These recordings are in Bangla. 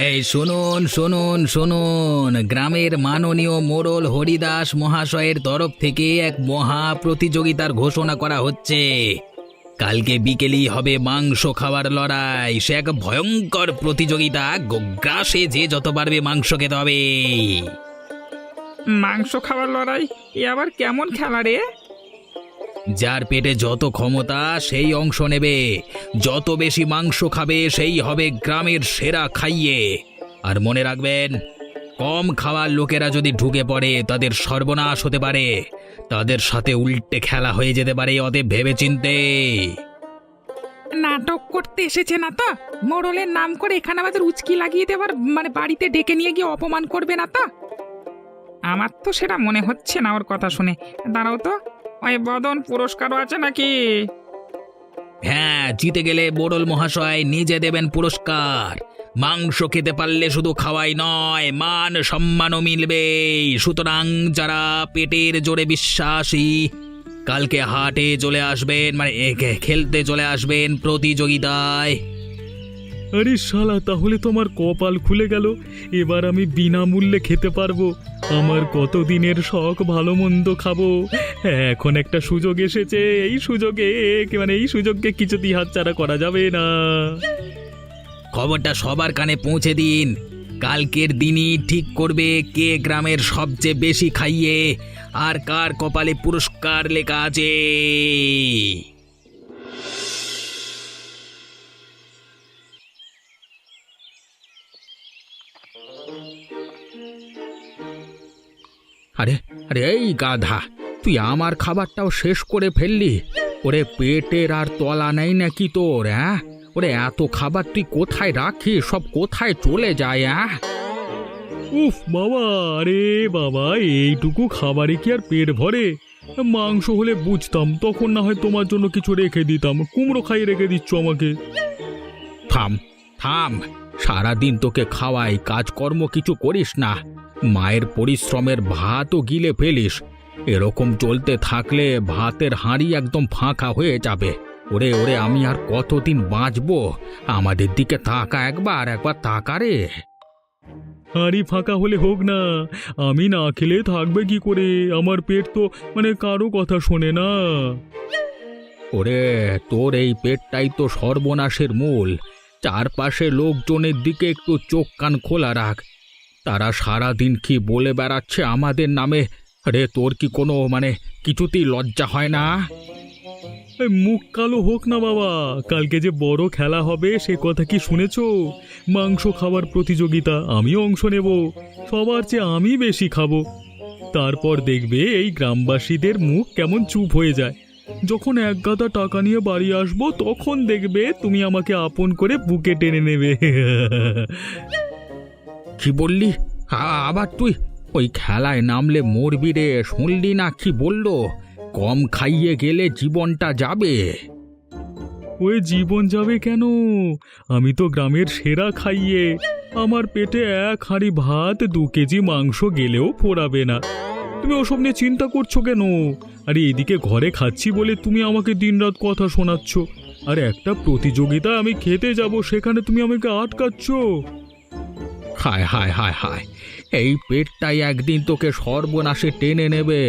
এই শুনুন শুনুন শুনুন, গ্রামের মাননীয় মোড়ল হরিদাস মহাশয়ের তরফ থেকে এক মহা প্রতিযোগিতার ঘোষণা করা হচ্ছে। কালকে বিকেলেই হবে মাংস খাওয়ার লড়াই। সে এক ভয়ঙ্কর প্রতিযোগিতা। গ্রাসে যে যত পারবে মাংস খেতে হবে। মাংস খাওয়ার লড়াই? এ আবার কেমন খেলা রে? যার পেটে যত ক্ষমতা সেই অংশ নেবে। যত বেশি মাংস খাবে সেই হবে গ্রামের সেরা খাইয়ে। আর মনে রাখবেন, কম খাওয়ার লোকেরা যদি ঢুকে পড়ে তাদের সর্বনাশ হতে পারে। তাদের সাথে উল্টে খেলা হয়ে যেতে পারে, অতএব ভেবেচিন্তে। নাটক করতে এসেছে না তো? মোড়লের নাম করে এখানে আমাদের উচকি লাগিয়ে দেবার বাড়িতে ডেকে নিয়ে গিয়ে অপমান করবে না তো? আমার তো সেটা মনে হচ্ছে না ওর কথা শুনে। দাঁড়াও তো, ওই বদন পুরস্কারও আছে নাকি? হ্যাঁ, জিতে গেলে মোড়ল মহাশয় নিজে দেবেন পুরস্কার। মাংস খেতে পারলে শুধু খাওয়াই নয়, মান সম্মানও মিলবে। সুতরাং যারা পেটের জোরে বিশ্বাসী, কালকে হাটে চলে আসবেন, খেলতে চলে আসবেন প্রতিযোগিতায়। আরে শালা, তাহলে তোমার কপাল খুলে গেল। এবার আমি বিনামূল্যে খেতে পারবো। আমার কতদিনের শখ ভালো মন্দ খাবো। এখন একটা সুযোগ এসেছে। এই সুযোগকে কিছুতেই হাতছাড়া করা যাবে না। খবরটা সবার কানে পৌঁছে দিন। কালকের দিনই ঠিক করবে কে গ্রামের সবচেয়ে বেশি খাইয়ে আর কার কপালে পুরস্কার লেখা আছে। আরে আরে, এই গাধা, তুই আমার খাবারটাও শেষ করে ফেললি। ওরে, পেটের আর তলা নেই নাকি তোর? হ্যাঁ, ওরে, এত খাবার তুই কোথায় রাখিস? সব কোথায় চলে যায়? হ্যাঁ, উফ বাবা, আরে বাবা, এইটুকু খাবারে কি আর পেট ভরে? মাংস হলে বুঝতাম, তখন না হয় তোমার জন্য কিছু রেখে দিতাম। কুমড়ো খাইয়ে রেখে দিচ্ছ আমাকে। থাম থাম, সারাদিন তোকে খাওয়াই, কাজকর্ম কিছু করিস না। মায়ের পরিশ্রমের ভাতও গিলে ফেলিস। এরকম চলতে থাকলে ভাতের হাঁড়ি একদম ফাঁকা হয়ে যাবে। ওরে ওরে, আমি আর কতদিন বাঁচবো? আমাদের দিকে তাকা, একবার তাকা রে। হাঁড়ি ফাঁকা হলে হোক না, আমি না খেলে থাকবে কি করে? আমার পেট তো কারো কথা শোনে না। ওরে, তোর এই পেটটাই তো সর্বনাশের মূল। চারপাশে লোকজনের দিকে একটু চোখ কান খোলা রাখ। তারা সারাদিন কি বলে বেড়াচ্ছে আমাদের নামে। রে, তোর কি কোনো কিছুতেই লজ্জা হয় না? মুখ কালো হোক না বাবা, কালকে যে বড় খেলা হবে সে কথা কি শুনেছ? মাংস খাওয়ার প্রতিযোগিতা, আমিও অংশ নেব। সবার চেয়ে আমি বেশি খাবো। তারপর দেখবে এই গ্রামবাসীদের মুখ কেমন চুপ হয়ে যায়। যখন এক গাদা টাকা নিয়ে বাড়ি আসবো, তখন দেখবে তুমি আমাকে আপন করে বুকে টেনে নেবে। কি বললি? আবার তুই? ওই খেলায় নামলে মরবি রে, শুনলি না কি বললো? কম খাইয়ে গেলে জীবনটা যাবে। ওই জীবন যাবে কেন? আমি তো গ্রামের সেরা খাইয়ে। আমার পেটে এক হাঁড়ি ভাত, 2 কেজি মাংস গেলেও পোড়াবে না। তুমি ওসব নিয়ে চিন্তা করছো কেন? আরে এদিকে ঘরে খাচ্ছি বলে তুমি আমাকে দিনরাত কথা শোনাচ্ছ, আর একটা প্রতিযোগিতা আমি খেতে যাব, সেখানে তুমি আমাকে আটকাচ্ছ। হায় হায় হায় হায়, এই পেটটাই একদিন তোকে সর্বনাশে টেনে নেবে।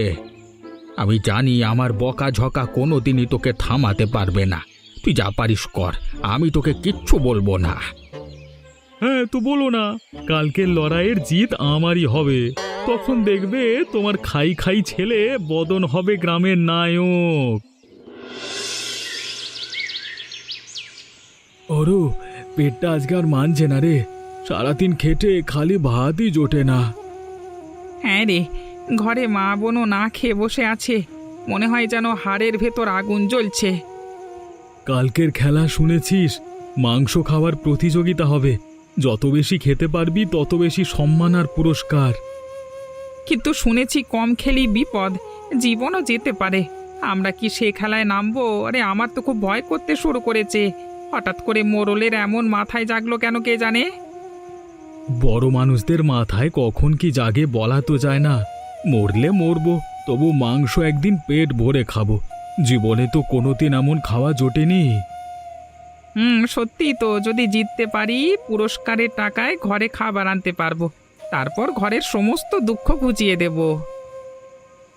আমি জানি আমার বকাঝকা কোনোদিনই তোকে থামাতে পারবে না। তুই যা পারিস কর, আমি তোকে কিচ্ছু বলবো না। হ্যাঁ, তো বলো না। কালকের লড়াইয়ের জিত আমারই হবে। তখন দেখবে তোমার খাই খাই ছেলে বদন হবে গ্রামের নায়ক। ওরু, পেটটা আজকে আর মানছে না রে। সারাদিন খেটে খালি ভাতই জোটে না। হ্যাঁ রে, ঘরে মা বোনও না খেয়ে বসে আছে। মনে হয় যেন হাড়ের ভেতর আগুন জ্বলছে। কালকের খেলা শুনেছিস? মাংস খাওয়ার প্রতিযোগিতা হবে। যত বেশি খেতে পারবি তত বেশি সম্মান আর পুরস্কার। কিন্তু শুনেছি কম খেলেই বিপদ, জীবনও যেতে পারে। আমরা কি সে খেলায় নামবো? আরে আমার তো খুব ভয় করতে শুরু করেছে। হঠাৎ করে মোড়লের এমন মাথায় জাগলো কেন কে জানে? বড় মানুষদের মাথায় কখন কি জাগে বলা তো যায় না। মরলে মরবো, তবু মাংস একদিন পেট ভরে খাবো। জীবনে তো কোনোদিন এমন খাওয়া জোটেনি। সত্যি তো, যদি জিততে পারি পুরস্কারের টাকায় ঘরে খাবার আনতে পারবো, তারপর ঘরের সমস্ত দুঃখ ঘুচিয়ে দেব।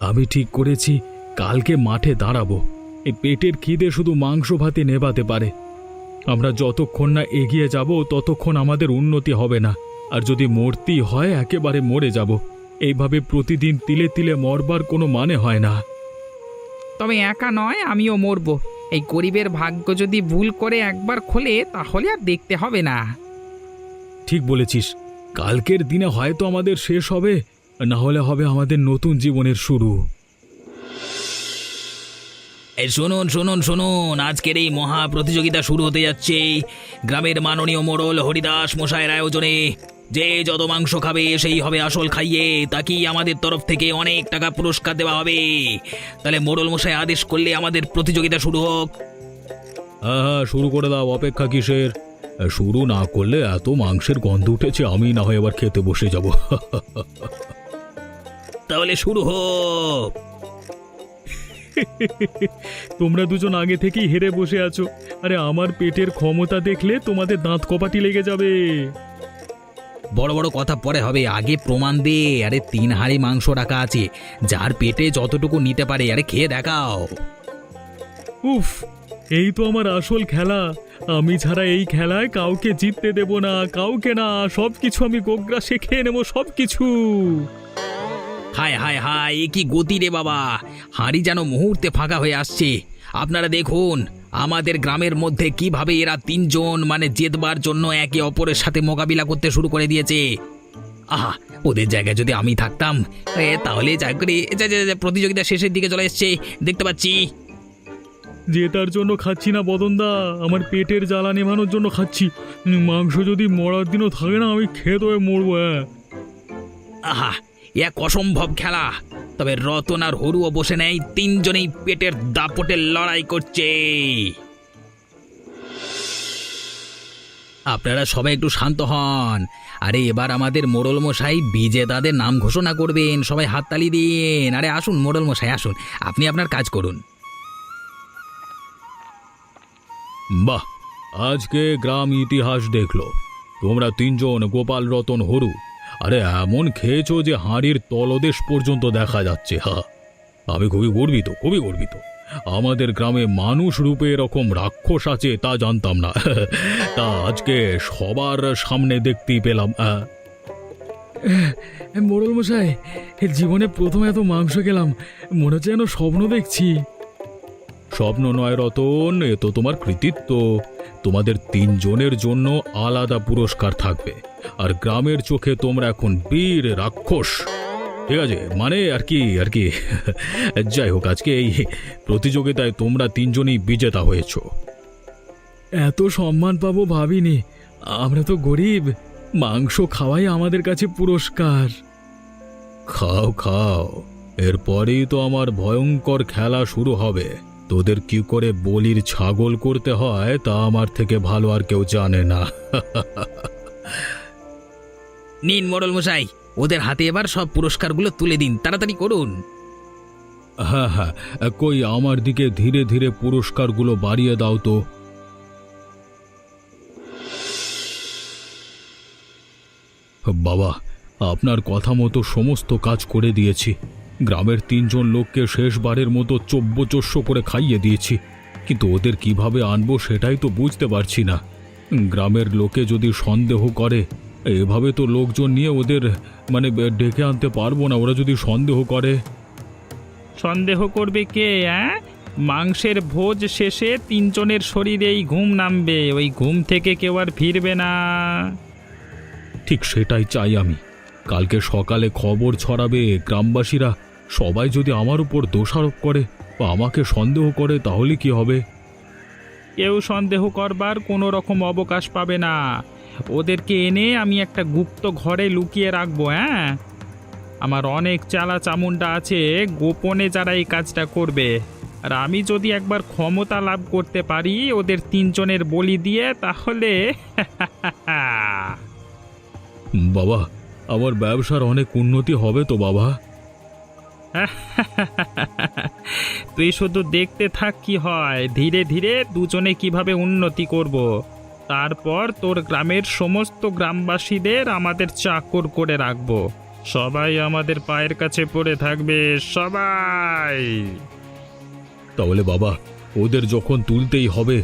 আমি ঠিক করেছি কালকে মাঠে দাঁড়াবো। এই পেটের খিদে শুধু মাংস ভাতে নেভাতে পারে। আমরা যতক্ষণ না এগিয়ে যাব ততক্ষণ আমাদের উন্নতি হবে না। আর যদি মরতেই হয় একেবারে মরে যাব। এইভাবে প্রতিদিন তিলে তিলে মরবার কোনো মানে হয় না। তবে একা নয়, আমিও মরবো। এই গরিবের ভাগ্য যদি ভুল করে একবার খোলে তাহলে আর দেখতে হবে না। ঠিক বলেছিস, কালকের দিনে হয়তো আমাদের শেষ হবে, না হলে হবে আমাদের নতুন জীবনের শুরু। এই শুনুন শুনুন শুনুন, আজকের এই মহা প্রতিযোগিতা শুরু হতে যাচ্ছে গ্রামের মাননীয় মোড়ল হরিদাস মশাইয়ের আয়োজনে। যে যত মাংস খাবে সেই হবে আসল খাইয়ে, তাকেই আমাদের তরফ থেকে অনেক টাকা পুরস্কার দেওয়া হবে। তাহলে মোড়ল মশাই আদেশ করলে আমাদের প্রতিযোগিতা শুরু হোক। হ্যাঁ হ্যাঁ, শুরু করে দাও, অপেক্ষা কিসের? শুরু না করলে এত মাংসের গন্ধ উঠেছে, আমি না হয় এবার খেতে বসে যাব। তাহলে শুরু হোক। তোমরা দুজন আগে থেকেই হেরে বসে আছো। আরে আমার পেটের ক্ষমতা দেখলে তোমাদের দাঁত কপাটি লেগে যাবে। বড় বড় কথা পরে হবে, আগে প্রমাণ দে। আরে 3 হাঁড়ি মাংস রাখা আছে, যার পেটে যতটুকু নিতে পারে, আরে খেয়ে দেখাও। উফ, এই তো আমার আসল খেলা। আমি ছাড়া এই খেলায় কাউকে জিততে দেব না, কাউকে না। সবকিছু আমি গোগ্রাসে খেয়ে নেবো, সবকিছু। হায় হায় হায়, এ কি গতি রে বাবা! হাঁড়ি যেন মুহূর্তে ফাঁকা হয়ে আসছে। আপনারা দেখুন আমাদের গ্রামের মধ্যে কিভাবে এরা 3 জন মানে জেতবার জন্য একে অপরের সাথে মোকাবিলা করতে শুরু করে দিয়েছে। আহা, ওদের জায়গায় যদি আমি থাকতাম তাহলে যাই করে প্রতিযোগিতা শেষের দিকে চলে এসছে, দেখতে পাচ্ছি। জেতার জন্য খাচ্ছি না বদনদা, আমার পেটের জ্বালা নেভানোর জন্য খাচ্ছি। মাংস যদি মরার দিনও থাকে না, আমি খেয়ে হয়ে মরবো। আহা, এক অসম্ভব খেলা। তবে রতন আর হরুও বসে নেই, 3 জনেই পেটের দাপটে লড়াই করছে। আপনারা সবাই একটু শান্ত হন। আরে এবার আমাদের মোড়ল মশাই বিজেতাদের নাম ঘোষণা করবেন, সবাই হাততালি দিন। আরে আসুন মোড়ল মশাই, আসুন, আপনি আপনার কাজ করুন। বাহ, আজকে গ্রাম ইতিহাস দেখলো। তোমরা 3 জন, গোপাল, রতন, হরু, আরে এমন খেয়েছো যে হাঁড়ির তলদেশ পর্যন্ত দেখা যাচ্ছে। হ্যাঁ, আমি খুবই গর্বিত, খুবই গর্বিত। আমাদের গ্রামে মানুষ রূপে এরকম রাক্ষস আছে তা জানতাম না। তা আজকে সবার সামনে দেখতেই পেলাম। মোড়ল মশাই, জীবনে প্রথম এত মাংস খেলাম, মনে হচ্ছে যেন স্বপ্ন দেখছি। স্বপ্ন নয় রতন, এ তো তোমার কৃতিত্ব। তোমাদের 3 জনের জন্য আলাদা পুরস্কার থাকবে। আর গ্রামের চোখে তোমরা এখন বীর রাক্ষস। ঠিক আছে, মানে আর কি। যাই হোক, আজকে এই প্রতিযোগিতায় তোমরা 3 জনই বিজেতা হয়েছ। এত সম্মান পাবো ভাবিনি। আমরা তো গরিব, মাংস খাওয়াই আমাদের কাছে পুরস্কার। খাও খাও, এরপরেই তো আমার ভয়ঙ্কর খেলা শুরু হবে। তোদের কি করে বলির ছাগল করতে হয় তা আমার থেকে ভালো আর কেউ জানে না। নিন মোড়ল মশাই, ওদের হাতে এবার সব পুরস্কারগুলো তুলে দিন, তাড়াতাড়ি করুন। হ্যাঁ হ্যাঁ, কই আমার দিকে ধীরে ধীরে পুরস্কারগুলো বাড়িয়ে দাও তো। বাবা, আপনার কথা মতো সমস্ত কাজ করে দিয়েছি। গ্রামের 3 জন লোককে শেষবারের মতো চব্যচস্য করে খাইয়ে দিয়েছি, কিন্তু ওদের কিভাবে আনবো সেটাই তো বুঝতে পারছি না। গ্রামের লোকে যদি সন্দেহ করে, এভাবে তো লোকজন নিয়ে ওদের মানে ডেকে আনতে পারবো না। ওরা যদি সন্দেহ করে। সন্দেহ করবে কে? মাংসের ভোজ শেষে 3 জনের শরীরেই ঘুম নামবে, ওই ঘুম থেকে কেউ আর ফিরবে না। ঠিক সেটাই চাই আমি। কালকে সকালে খবর ছড়াবে, গ্রামবাসীরা সবাই যদি আমার উপর দোষারোপ করে বা আমাকে সন্দেহ করে, তাহলে কি হবে? কেউ সন্দেহ করবার কোনো রকম অবকাশ পাবে না। ওদেরকে এনে আমি একটা গুপ্ত ঘরে লুকিয়ে রাখবো। আমার অনেক চালা চামুন্ডা আছে, গোপনে যারা এই কাজটা করবে। আর আমি যদি একবার ক্ষমতা লাভ করতে পারি ওদের 3 জনের বলি দিয়ে, তাহলে বাবা, আমার ব্যবসার অনেক উন্নতি হবে তো বাবা? তুই শুধু দেখতে থাক কি হয়, ধীরে ধীরে দুজনে কিভাবে উন্নতি করব। তারপর তোর গ্রামের সমস্ত গ্রামবাসীদের আমাদের চাকর করে রাখবো। সবাই আমাদের পায়ের কাছে পড়ে থাকবে, সবাই। তাহলে বাবা, ওদের যখন তুলতেই হবে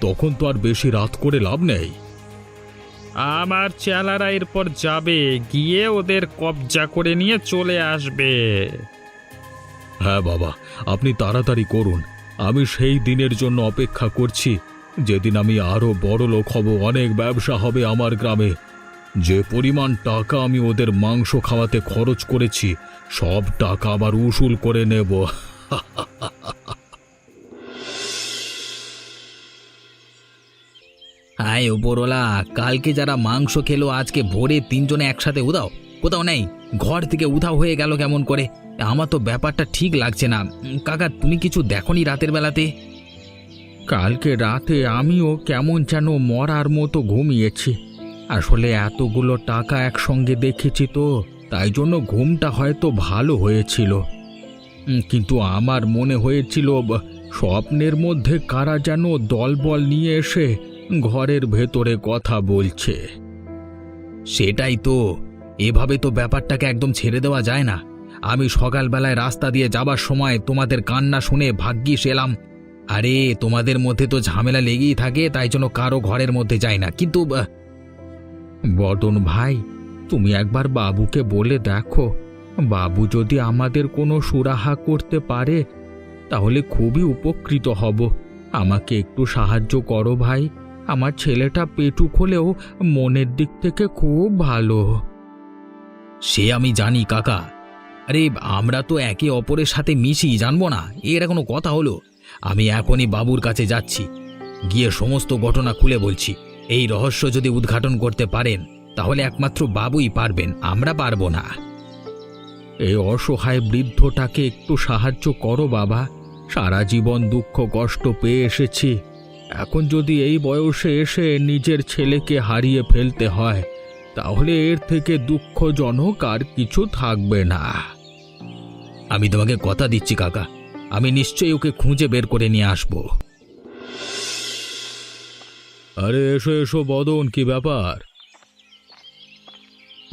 তখন তো আর বেশি রাত করে লাভ নেই। আমার চেলারা এরপর যাবে, গিয়ে ওদের কবজা করে নিয়ে চলে আসবে। হ্যাঁ বাবা, আপনি তাড়াতাড়ি করুন। আমি সেই দিনের জন্য অপেক্ষা করছি, যেদিন আমি আরো বড় লোক হব, অনেক ব্যবসা হবে আমার গ্রামে। যে পরিমাণ টাকা আমি ওদের মাংস খাওয়াতে খরচ করেছি, সব টাকা আবার উসুল করে নেব। হায় ওপরওয়ালা, কালকে যারা মাংস খেলো আজকে ভোরে তিনজনে একসাথে উধাও। কোথাও নেই, ঘর থেকে উধাও হয়ে গেল কেমন করে? আমার তো ব্যাপারটা ঠিক লাগছে না। কাকা, তুমি কিছু দেখোনি রাতের বেলাতে? কালকে রাতে আমিও কেমন যেন মরার মতো ঘুমিয়েছি। আসলে এতগুলো টাকা একসঙ্গে দেখেছি তো, তাই জন্য ঘুমটা হয়তো ভালো হয়েছিল। কিন্তু আমার মনে হয়েছিল স্বপ্নের মধ্যে কারা যেন দলবল নিয়ে এসে ঘরের ভেতরে কথা বলছে। সেটাই তো, এভাবে তো ব্যাপারটাকে একদম ছেড়ে দেওয়া যায় না। আমি সকালবেলায় রাস্তা দিয়ে যাবার সময় তোমাদের কান্না শুনে ভাগ্যিস এলাম। আরে তোমাদের মধ্যে তো ঝামেলা লেগেই থাকে, তাই জন্য কারো ঘরের মধ্যে যায় না। কিন্তু বদন ভাই, তুমি একবার বাবুকে বলে দেখো, বাবু যদি আমাদের কোনো সুরাহা করতে পারে তাহলে খুবই উপকৃত হব। আমাকে একটু সাহায্য করো ভাই। আমার ছেলেটা পেটুক হলেও মনের দিক থেকে খুব ভালো। সে আমি জানি কাকা। আরে আমরা তো একে অপরের সাথে মিশি, জানবো না? এর কোনো কথা হলো? আমি এখনই বাবুর কাছে যাচ্ছি, গিয়ে সমস্ত ঘটনা খুলে বলছি। এই রহস্য যদি উদ্ঘাটন করতে পারেন তাহলে একমাত্র বাবুই পারবেন, আমরা পারবো না। এই অসহায় বৃদ্ধটাকে একটু সাহায্য করো বাবা। সারা জীবন দুঃখ কষ্ট পেয়ে এসেছি, এখন যদি এই বয়সে এসে নিজের ছেলেকে হারিয়ে ফেলতে হয় তাহলে এর থেকে দুঃখজনক আর কিছু থাকবে না। আমি তোমাকে কথা দিচ্ছি কাকা, আমি নিশ্চয়ই ওকে খুঁজে বের করে নিয়ে আসবো। আরে এসো এসো বদন, কি ব্যাপার?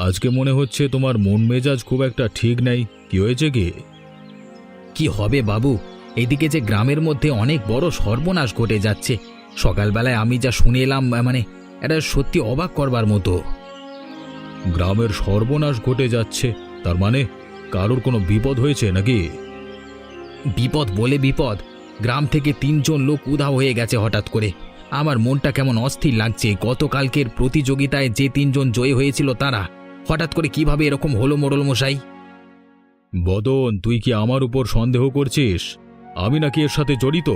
আজকে মনে হচ্ছে তোমার মন মেজাজ খুব একটা ঠিক নেই। কি হয়েছে কি? কি হবে বাবু, এদিকে যে গ্রামের মধ্যে অনেক বড় সর্বনাশ ঘটে যাচ্ছে। সকালবেলায় আমি যা শুনে এলাম, মানে এটা সত্যি অবাক করবার মতো। গ্রামের সর্বনাশ ঘটে যাচ্ছে? তার মানে কারোর কোনো বিপদ হয়েছে নাকি? বিপদ বলে বিপদ, গ্রাম থেকে 3 জন লোক উধাও হয়ে গেছে হঠাৎ করে। আমার মনটা কেমন অস্থির লাগছে। গতকালকের প্রতিযোগিতায় যে 3 জন জয়ী হয়েছিল তারা হঠাৎ করে কিভাবে এরকম হলো মোড়ল মশাই? বদন, তুই কি আমার উপর সন্দেহ করছিস? আমি নাকি এর সাথে জড়িত?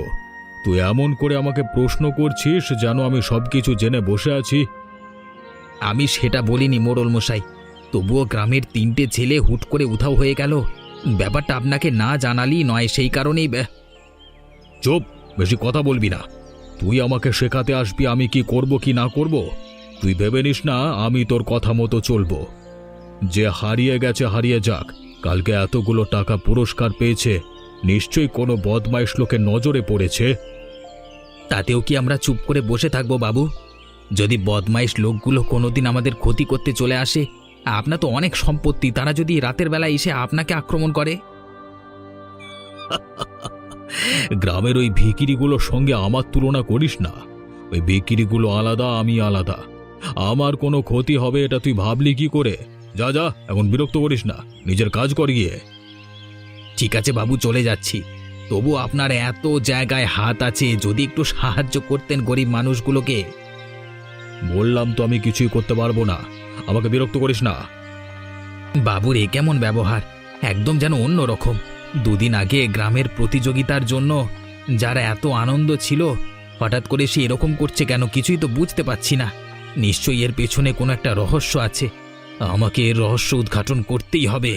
তুই এমন করে আমাকে প্রশ্ন করছিস যেন আমি সবকিছু জেনে বসে আছি। আমি সেটা বলিনি মোড়ল মশাই, তবুও গ্রামের 3টে ছেলে হুট করে উধাও হয়ে গেল। ব্যাপারটা আপনাকে না জানালি নয়, সেই কারণেই। চুপ, বেশি কথা বলবি না। তুই আমাকে শেখাতে আসবি আমি কি করব কি না করব? তুই ভেবে নিস না আমি তোর কথা মতো চলবো। যে হারিয়ে গেছে হারিয়ে যাক, কালকে এতগুলো টাকা পুরস্কার পেয়েছে, নিশ্চয়ই কোনো বদমাইশ লোকের নজরে পড়েছে। তাতেও কি আমরা চুপ করে বসে থাকবো বাবু? যদি বদমাইশ লোকগুলো কোনোদিন আমাদের ক্ষতি করতে চলে আসে, আপনার তো অনেক সম্পত্তি, তারা যদি রাতের বেলায় এসে আপনাকে আক্রমণ করে? গ্রামের ওই ভিখিরিগুলোর সঙ্গে আমার তুলনা করিস না। ওই ভিখিরিগুলো আলাদা, আমি আলাদা। আমার কোনো ক্ষতি হবে এটা তুই ভাবলি কি করে? যা যা, এখন বিরক্ত করিস না, নিজের কাজ কর গিয়ে। ঠিক আছে বাবু, চলে যাচ্ছি। তবু আপনার এত জায়গায় হাত আছে, যদি একটু সাহায্য করতেন গরিব মানুষগুলোকে। বললাম তো আমি কিছুই করতে পারবো না, আমাকে বিরক্ত করিস না। বাবুর এ কেমন ব্যবহার, একদম যেন অন্য রকম। 2 দিন আগে গ্রামের প্রতিযোগিতার জন্য যারা এত আনন্দ ছিল, হঠাৎ করে সে এরকম করছে কেন? কিছুই তো বুঝতে পারছি না। নিশ্চয়ই এর পেছনে কোনো একটা রহস্য আছে, আমাকে এর রহস্য উদ্ঘাটন করতেই হবে।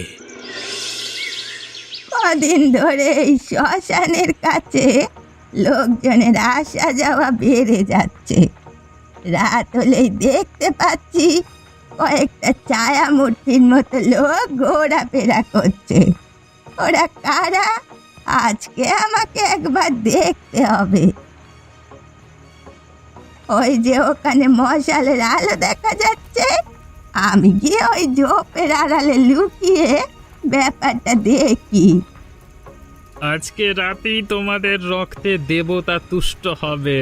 কদিন ধরে এই শ্মশানের কাছে লোকজনের আসা যাওয়া বেড়ে যাচ্ছে। রাত হলেই দেখতে পাচ্ছি কয়েকটা ছায়া মূর্তির মতো লোক ঘোরাফেরা করছে। ওরা কারা আজকে আমাকে একবার দেখতে হবে। ওই যে ওখানে মশালের আলো দেখা যাচ্ছে, আমি গিয়ে ওই ঝোপের আড়ালে লুকিয়ে ব্যাপারটা দেখি। আজকে রাতেই তোমাদের রক্তে দেবতা তুষ্ট হবে।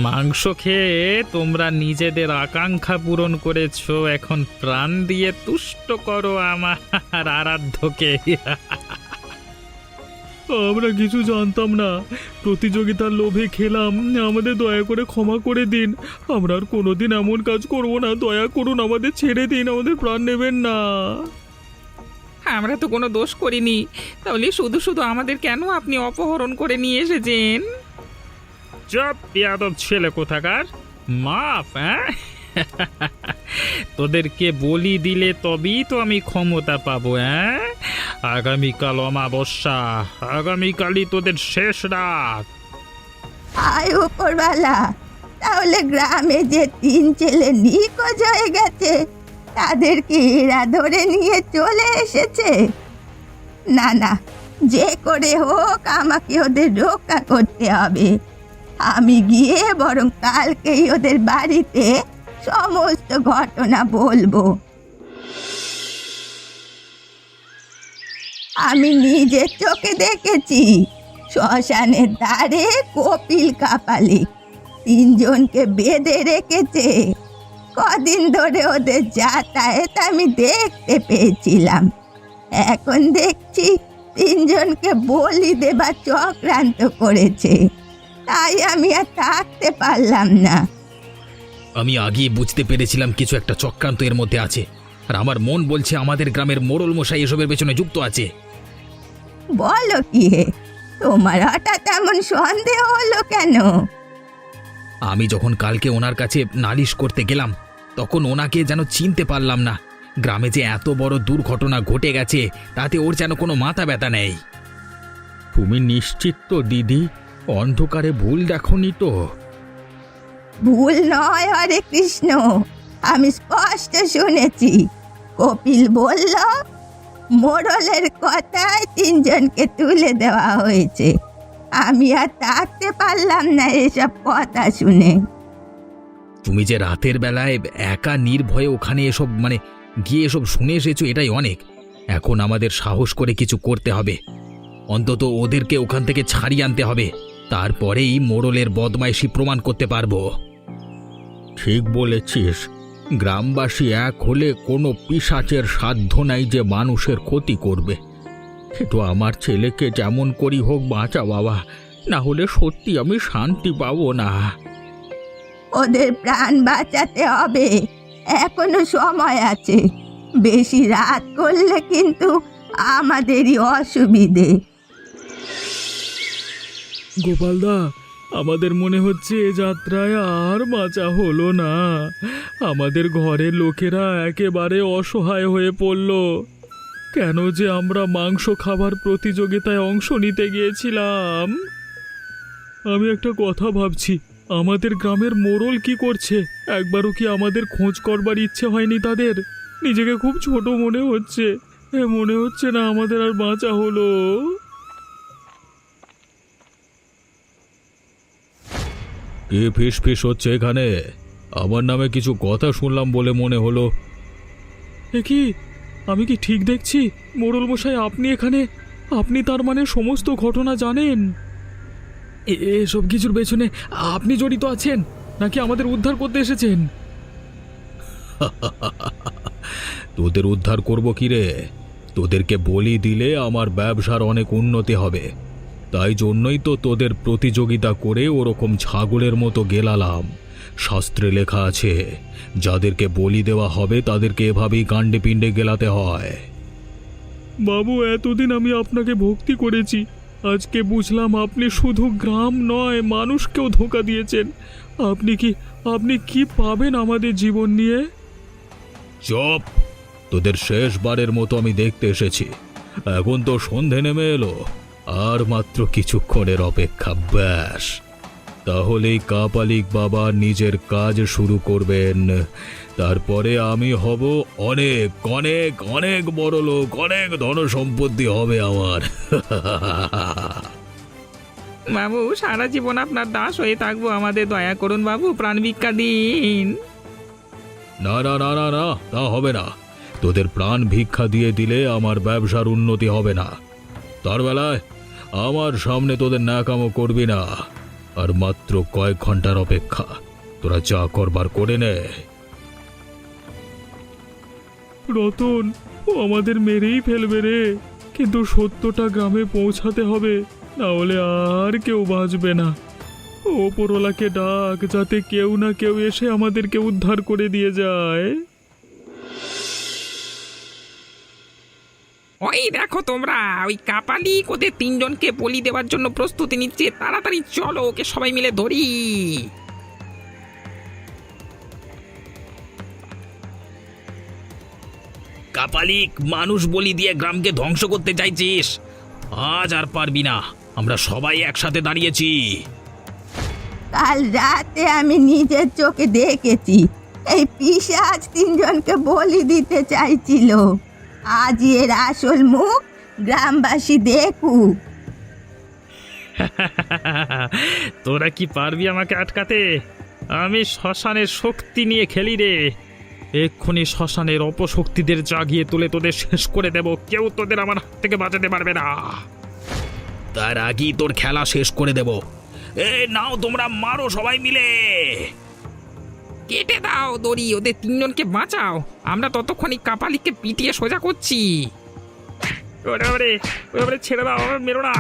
মাংস খেয়ে তোমরা নিজেদের আকাঙ্ক্ষা পূরণ করেছো, এখন প্রাণ দিয়ে তুষ্ট করো আমার আরাধ্যকে। আমরা কিছু জানতাম না, প্রতিযোগিতার লোভে খেলাম, আমাদের দয়া করে ক্ষমা করে দিন। আমরা আর কোনোদিন এমন কাজ করব না, দয়া করুন, আমাদের ছেড়ে দিন, আমাদের প্রাণ নেবেন না। আমরা তো কোনো দোষ করিনি, তাহলে শুধু শুধু আমাদের কেন আপনি অপহরণ করে নিয়ে এসেছেন? চুপ বেয়াদব ছেলে কোথাকার, মাফ? হ্যাঁ, তোদেরকে বলি দিলে তবেই তো আমি ক্ষমতা পাবো। হ্যাঁ, আগামীকাল অমাবস্যা, আগামীকালই তোদের শেষ রাত। আয় উপরওয়ালা, তাহলে গ্রামে যে 3 ছেলে নিখোঁজ হয়ে গেছে তাদেরকে এরা ধরে নিয়ে চলে এসেছে? না না, যে করে হোক আমাকে ওদের রক্ষা করতে হবে। আমি গিয়ে বরং কালকেই ওদের বাড়িতে সমস্ত ঘটনা বলবো। আমি নিজের চোখে দেখেছি শ্মশানের ধারে কপিল কাপালিক 3 জনকে বেঁধে রেখেছে। কদিন ধরে ওদের যাতায়াত আমি দেখতে পেয়েছিলাম। এখন দেখছি 3 জনকে বলি দেবার চক্রান্ত করেছে, তাই আমি আর থাকতে পারলাম না। আমি আগেই বুঝতে পেরেছিলাম কিছু একটা চক্রান্ত এর মধ্যে আছে, আর আমার মন বলছে আমাদের গ্রামের মোড়ল মশাই এসবের পেছনে যুক্ত আছে। বলো কি হে, তোমার হঠাৎ এমন সন্দেহ হলো কেন? আমি যখন কালকে ওনার কাছে নালিশ করতে গেলাম তখন ওনাকে যেন চিনতে পারলাম না। গ্রামে যে এত বড় দুর্ঘটনা ঘটে গেছে তাতে ওর যেন কোনো মাথা ব্যথা নেই। তুমি নিশ্চিত তো দিদি, অন্ধকারে ভুল দেখনি তো? ভুল নয় হরে কৃষ্ণ, আমি স্পষ্ট শুনেছি। কপিল বলল মোড়লের কথায় 3 জনকে তুলে দেওয়া হয়েছে। আমি আর থাকতে পারলাম না এসব কথা শুনে। তুমি যে রাতের বেলায় একা নির্ভয়ে ওখানে গিয়ে এসব শুনে এসেছো, এটাই অনেক। এখন আমাদের সাহস করে কিছু করতে হবে, অন্তত ওদেরকে ওখান থেকে ছাড়িয়ে আনতে হবে, তারপরেই মোড়লের বদমাইশি প্রমাণ করতে পারবো। ঠিক বলেছিস, গ্রামবাসী এক হলে কোনো পিশাচের সাধ্য নাই যে মানুষের ক্ষতি করবে। কিন্তু আমার ছেলেকে যেমন করি হোক বাঁচা বাবা, না হলে সত্যি আমি শান্তি পাবো না। ওদের প্রাণ বাঁচাতে হবে, এখনো সময় আছে। বেশি রাত করলে কিন্তু আমাদেরই অসুবিধে। গোপালদা, আমাদের মনে হচ্ছে এ যাত্রায় আর বাঁচা হলো না। আমাদের ঘরের লোকেরা একেবারে অসহায় হয়ে পড়ল। কেন যে আমরা মাংস খাবার প্রতিযোগিতায় অংশ নিতে গিয়েছিলাম। আমি একটা কথা ভাবছি, আমাদের গ্রামের মোড়ল কি করছে? একবারও কি আমাদের খোঁজ করবার ইচ্ছে হয়নি তাদের? নিজেকে খুব ছোট মনে হচ্ছে, মনে হচ্ছে না আমাদের আর বাঁচা হলো। কে ফিস ফিস হচ্ছে এখানে? আমার নামে কিছু কথা শুনলাম বলে মনে হলো। এ কি, আমি কি ঠিক দেখছি? মোড়ল মশাই, আপনি এখানে? আপনি তার মানে সমস্ত ঘটনা জানেন? এসব কিছুর পেছনে আপনি জড়িত আছেন, নাকি আমাদের উদ্ধার করতে এসেছেন? তোদের উদ্ধার করব কি রে? তোদেরকে বলি দিলে আমার ব্যবসার অনেক উন্নতি হবে, তাই জন্যই তো তোদের প্রতিযোগিতা করে ওরকম ছাগলের মতো গেলালাম। শাস্ত্রে লেখা আছে, যাদেরকে বলি দেওয়া হবে তাদেরকে এভাবেই কাণ্ডে পিণ্ডে গেলাতে হয়। বাবু, এতদিন আমি আপনাকে ভক্তি করেছি, আজকে বুঝলাম আপনি শুধু গ্রাম নয় মানুষকেও ধোঁকা দিয়েছেন। আপনি কি পাবেন আমাদের জীবন নিয়ে? চুপ! তোদের শেষবারের মতো আমি দেখতে এসেছি। এখন তো সন্ধে নেমে এলো, আর মাত্র কিছুক্ষণের অপেক্ষা, ব্যাস। তাহলেই কাপালিক বাবা নিজের কাজ শুরু করবেন। তারপরে আমি হব অনেক অনেক অনেক বড় লোক, অনেক ধন সম্পত্তি হবে আমার। বাবু সারা জীবন আপনার দাস হয়ে থাকবো, আমাদের দয়া করুন বাবু, প্রাণ ভিক্ষা দিন। না না না না না, তা হবে না। তোদের প্রাণ ভিক্ষা দিয়ে দিলে আমার ব্যবসার উন্নতি হবে না। তার বেলায় আমার সামনে তোদের ন্যাকামো করবি না। আর মাত্র কয়েক ঘন্টার অপেক্ষা, তোরা যা করবার করে নে। রতন, ও আমাদের মেরেই ফেলবে রে, কিন্তু সত্যটা গ্রামে পৌঁছাতে হবে, না হলে আর কেউ বাঁচবে না। ওপরওয়ালাকে ডাক, যাতে কেউ না কেউ এসে আমাদেরকে উদ্ধার করে দিয়ে যায়। ওই দেখো তোমরা, ওই কাপালিক ওদের তিনজনকে বলি দেওয়ার জন্য প্রস্তুতি নিচ্ছে। তাড়াতাড়ি চলো, ওকে সবাই মিলে ধরি। কাপালিক, মানুষ বলি দিয়ে গ্রামকে ধ্বংস করতে চাইছিস? আজ আর পারবি না, আমরা সবাই একসাথে দাঁড়িয়েছি। কাল রাতে আমি নিজের চোখে দেখেছি এই পিশাচ তিনজনকে বলি দিতে চাইছিল। আজ এর আসল মুখ গ্রামবাসী দেখুক। তোরা কি পারবি আমাকে আটকাতে? আমি শ্মশানের শক্তি নিয়ে খেলি রে। এক্ষুনি শ্মশানের অপশক্তিদের জাগিয়ে তুলে তোদের শেষ করে দেব। কেউ তোদের আমার হাত থেকে বাঁচাতে পারবে না। তার আগেই তোর খেলা শেষ করে দেব। নাও তোমরা, মারো সবাই মিলে। কেটে দাও দড়ি, ওদের তিনজনকে বাঁচাও। আমরা ততক্ষণই কাপালিককে পিটিয়ে সোজা করছি। ওরে ওরে ওরে, ছেড়ে দাও, আমার মেরো না।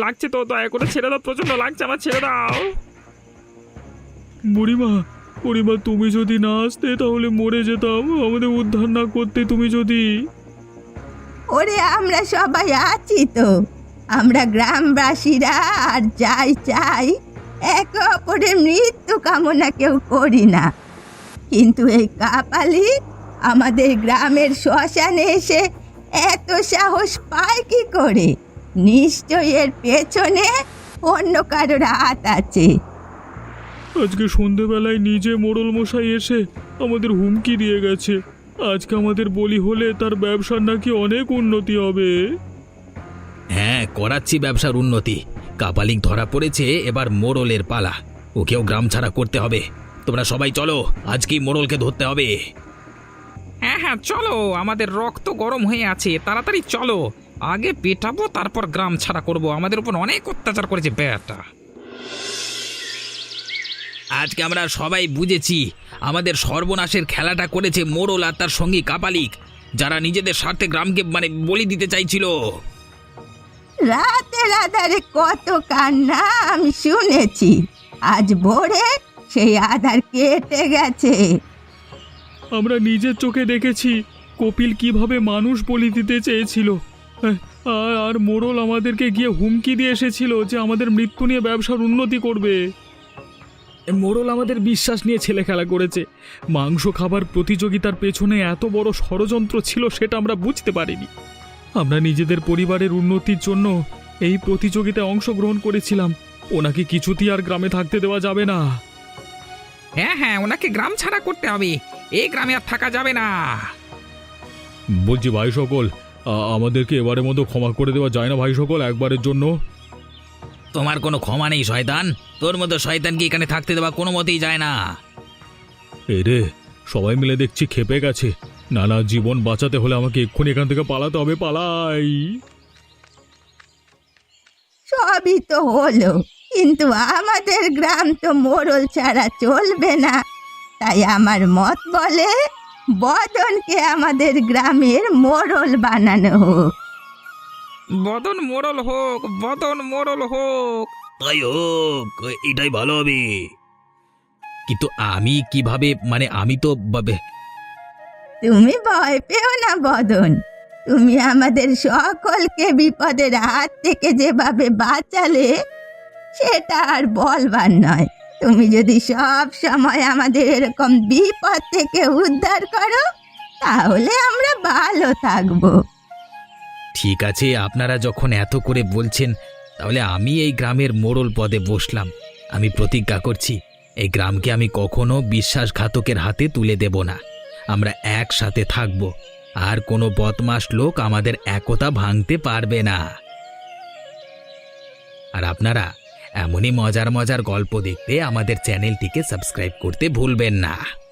লাগছে তো, দয়া করে ছেড়ে দাও, প্রচন্ড লাগছে আমার, ছেড়ে দাও। বুড়িমা, বুড়িমা, তুমি যদি না আসতে তাহলে মরে যেতাম। আমাদের উদ্ধার না করতে তুমি যদি। ওরে আমরা সবাই আছি তো, আমরা গ্রামবাসীরা আর যাই চাই একে অপরের মৃত্যু কামনা কেউ করি না। কিন্তু এই কাপালি আমাদের গ্রামের শ্মশানে এসে এত সাহস পায় কি করে? নিশ্চয়ই এর পেছনে অন্য কারোর হাত আছে। আজকে সন্ধেবেলায় নিজে মোড়ল মশাই এসে আমাদের হুমকি দিয়ে গেছে। আজকে আমাদের বলি হলে তার ব্যবসার নাকি অনেক উন্নতি হবে। হ্যাঁ, করাচ্ছি ব্যবসার উন্নতি। কাপালিক ধরা পড়েছে, এবার মোড়লের পালা। ওকেও গ্রাম ছাড়া করতে হবে। তোমরা সবাই চলো, আজকেই মোড়লকে ধরতে হবে। হ্যাঁ হ্যাঁ চলো, আমাদের রক্ত গরম হয়ে আছে, তাড়াতাড়ি চলো। আগে পেটাবো, তারপর গ্রাম ছাড়া করব। আমাদের উপর অনেক অত্যাচার করেছে বেটা। আজকে আমরা সবাই বুঝেছি আমাদের সর্বনাশের খেলাটা করেছে মোড়ল আর তার সঙ্গী কাপালিক, যারা নিজেদের স্বার্থে গ্রামকে বলি দিতে চাইছিল। রাতের আধারে কত কান্না আমি শুনেছি, আজ ভোরে সেই আধার কেটে গেছে। আমরা নিজের চোখে দেখেছি কপিল কিভাবে মানুষ বলি দিতে চেয়েছিল। আর মোড়ল আমাদেরকে গিয়ে হুমকি দিয়ে এসেছিল যে আমাদের মৃত্যু নিয়ে ব্যবসার উন্নতি করবে। মোড়ল আমাদের বিশ্বাস নিয়ে ছেলে খেলা করেছে। মাংস খাবার প্রতিযোগিতার পেছনে এত বড় ষড়যন্ত্র ছিল সেটা আমরা বুঝতে পারিনি। আমরা নিজেদের পরিবারের উন্নতির জন্য এই প্রতিযোগিতায় অংশগ্রহণ করেছিলাম। ওনাকে কিছুতেই আর গ্রামে থাকতে দেওয়া যাবে না। হ্যাঁ হ্যাঁ, ওনাকে গ্রাম ছাড়া করতে হবে। এই গ্রামে আর থাকা যাবে না। বলছি ভাই সকল, আমাদেরকে এবারের মতো ক্ষমা করে দেওয়া যায় না ভাই সকল, একবারের জন্য? তোমার কোনো ক্ষমা নেই শয়তান। তোর মতো শয়তানকে এখানে থাকতে দেওয়া কোনো মতেই যায় না। এই রে, সবাই মিলে দেখছি খেপে গেছে। নানা, জীবন বাঁচাতে হলে আমাকে এক্ষুনি এখান থেকে পালাতে হবে। পালাই। সবই তো হলো, কিন্তু আমাদের গ্রাম তো মোড়ল ছাড়া চলবে না। তাই আমার মত বলে বদনকে আমাদের গ্রামের মোড়ল বানানো হোক। বদন মোড়ল হোক, বদন মোড়ল হোক। তাই হোক, এটাই ভালো হবে। কিন্তু আমি কিভাবে, আমি তো তুমি ভয় পেও না বদন, তুমি আমাদের সকলকে বিপদের হাত থেকে যেভাবে বাঁচালে সেটা আর বলবার নয়। তুমি যদি সব সময় আমাদের এরকম বিপদ থেকে উদ্ধার করো তাহলে আমরা ভালো থাকবো। ঠিক আছে, আপনারা যখন এত করে বলছেন, তাহলে আমি এই গ্রামের মোড়ল পদে বসলাম। আমি প্রতিজ্ঞা করছি এই গ্রামকে আমি কখনো বিশ্বাসঘাতকের হাতে তুলে দেব না। আমরা একসাথে থাকব, আর কোনো বদমাশ লোক আমাদের একতা ভাঙতে পারবে না। আর আপনারা এমনই মজার মজার গল্প দেখতে আমাদের চ্যানেলটিকে সাবস্ক্রাইব করতে ভুলবেন না।